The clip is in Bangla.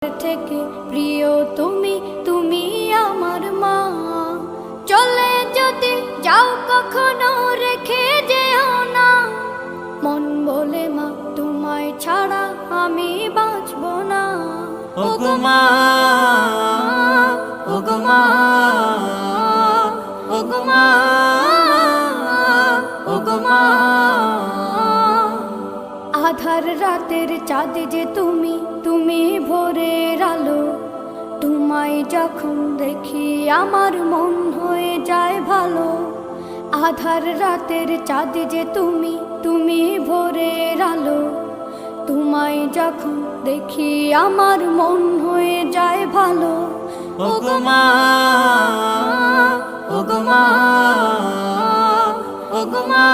থেকে প্রিয় তুমি, তুমি আমার মা। চলে যদি যাও কখনো রেখে যেও না, মন বলে মা তোমায় ছাড়া আমি বাঁচব না। ওগো মা, ওগো মা, ওগো মা, ওগো মা। আধার রাতের চাঁদ যে তুমি, তুমি ভোরের আলো। তোমায় যখন দেখি আমার মন হয়ে যায় ভালো। আধার রাতের চাঁদ যে তুমি, তুমি ভোরের আলো। তোমায় যখন দেখি আমার মন হয়ে যায় ভালো। ওগো মা, ওগো মা, ওগো মা।